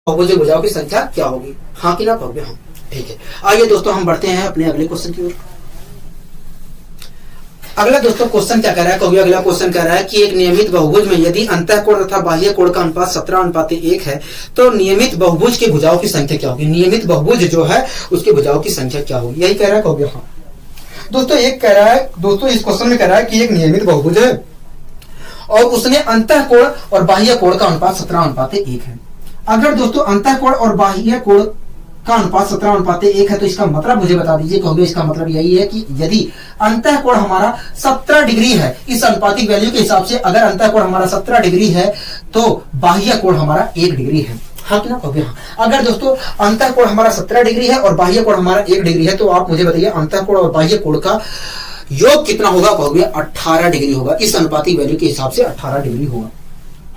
बहुभुज भुजाओं की संख्या क्या होगी? हाँ कि ना कहोगे? हाँ, ठीक है। आइए दोस्तों हम बढ़ते हैं अपने अगले क्वेश्चन की ओर। अगला दोस्तों क्वेश्चन क्या कह रहा है? कहोगे अगला क्वेश्चन कह रहा है कि एक नियमित बहुभुज में यदि अंतःकोण तथा बाह्य कोण का अनुपात 17:1 है तो नियमित बहुभुज के भुजाओं की संख्या क्या होगी? नियमित बहुभुज जो है उसके भुजाओं की संख्या क्या होगी? यही कह रहा है। कहोगे हाँ। दोस्तों एक कह रहा है, दोस्तों इस क्वेश्चन में कह रहा है कि एक नियमित बहुभुज है और उसने अंतःकोण और बाह्य कोण का अनुपात 17:1 है। अगर दोस्तों अंतःकोण और बाह्य कोण का अनुपात 17:1 है तो इसका मतलब मुझे बता दीजिए। कहोगे इसका मतलब यही है कि यदि अंतःकोण हमारा 17 डिग्री है, इस अनुपातिक वैल्यू के हिसाब से अगर अंतःकोण हमारा 17 डिग्री है तो बाह्य कोण हमारा 1 डिग्री है। हाँ कि ना? कहोगे हाँ। अगर दोस्तों अंतःकोण हमारा 17 डिग्री है और बाह्य कोण हमारा 1 डिग्री है तो आप मुझे बताइए अंतःकोण और बाह्य कोण का योग कितना होगा? कहोगे 18 डिग्री होगा। इस अनुपातिक वैल्यू के हिसाब से 18 डिग्री होगा।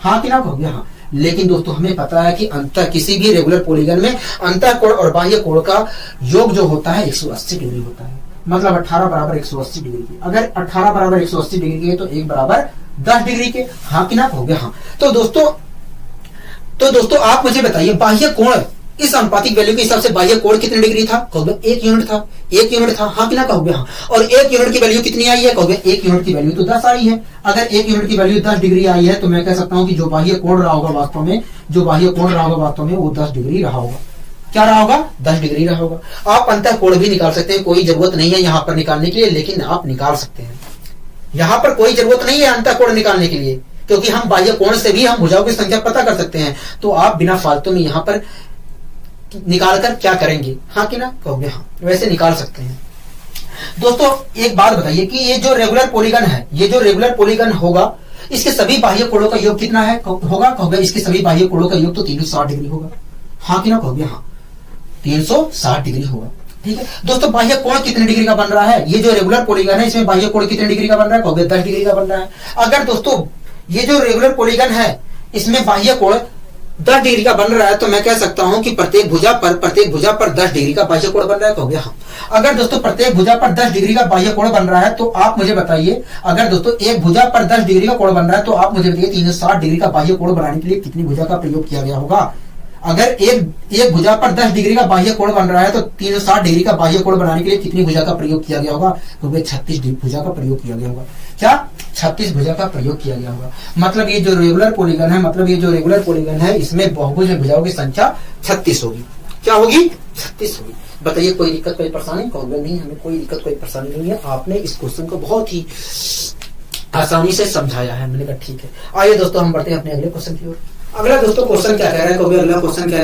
हाँ कि ना? कहोगे हाँ। लेकिन दोस्तों हमें पता है कि किसी भी रेगुलर पॉलीगन में अंतःकोण और बाह्य कोण का योग जो होता है 180 डिग्री होता है। मतलब 18 बराबर 180 डिग्री के। अगर 18 बराबर 180 डिग्री के तो 1 बराबर 10 डिग्री के। हाँ कि ना? कहोगे हाँ। तो दोस्तों आप मुझे बताइए बाह्य कोण इस अनुपातिक वैल्यू के हिसाब से बाह्य कोण कितने डिग्री था? कहोगे 1 यूनिट था। 1 यूनिट था। हाँ कि ना? कहोगे हाँ। और 1 यूनिट की वैल्यू कितनी आई है? कहोगे 1 यूनिट की वैल्यू तो 10 आई है। अगर 1 यूनिट की वैल्यू 10 डिग्री आई है तो मैं कह सकता हूं कि जो बाह्य कोण रहा होगा वास्तव में वो 10 डिग्री रहा होगा। क्या रहा होगा? 10 डिग्री रहा होगा। आप अंतःकोण भी निकाल सकते हैं, कोई जरूरत नहीं है यहाँ पर निकालने के लिए, लेकिन आप निकाल सकते हैं। यहाँ पर कोई जरूरत नहीं है अंतःकोण निकालने के लिए, क्योंकि हम बाह्य कोण से भी हम भुजाओं की संख्या पता कर सकते हैं। तो आप बिना फालतू में यहाँ पर निकाल कर क्या करेंगे? हाँ कि ना? कहोगे हाँ। वैसे निकाल सकते हैं। दोस्तों एक बात बताइए कि ये जो रेगुलर पॉलीगन होगा इसके सभी बाह्य कोणों का योग कितना है होगा? कहोगे इसके सभी बाह्य कोणों का योग तो 360 डिग्री होगा। हाँ कि ना? कहोगे हाँ, 360 डिग्री होगा। ठीक है दोस्तों, बाह्य कोण कितने डिग्री का बन रहा है? ये जो रेगुलर पॉलीगन है इसमें बाह्य कोण कितने डिग्री का बन रहा है? कहोगे 10 डिग्री का बन रहा है। अगर दोस्तों ये जो रेगुलर पॉलीगन है इसमें बाह्य कोण 10 डिग्री का बन रहा है तो मैं कह सकता हूं कि प्रत्येक भुजा पर 10 डिग्री का बाह्य कोण बन रहा है। कहोगे हाँ। अगर दोस्तों प्रत्येक भुजा पर 10 डिग्री का बाह्य कोण बन रहा है तो आप मुझे बताइए, अगर दोस्तों एक भुजा पर 10 डिग्री का कोण बन रहा है तो आप मुझे बताइए 360 डिग्री का बाह्य कोण बनाने के लिए कितनी भुजा का प्रयोग किया गया होगा? अगर एक भुजा पर 10 डिग्री का बाह्य कोण बन रहा है तो 360 डिग्री का बाह्य कोण बनाने के लिए कितनी भुजा का प्रयोग किया गया होगा? तो 36 भुजा का प्रयोग किया गया होगा। क्या? 36 भुजा का प्रयोग किया गया होगा। मतलब ये जो रेगुलर पॉलीगन है इसमें बहुभुज में भुजाओं की संख्या 36 होगी। क्या होगी? 36 होगी। बताइए कोई दिक्कत कोई परेशानी? कहोगे नहीं, हमें कोई दिक्कत कोई परेशानी नहीं है। आपने इस क्वेश्चन को बहुत ही आसानी से समझाया है। मैंने कहा ठीक है। आइए दोस्तों हम बढ़ते हैं अपने अगले क्वेश्चन की ओर। अगला दोस्तों क्वेश्चन क्या कह रहा है? कहोगे अगला क्वेश्चन क्या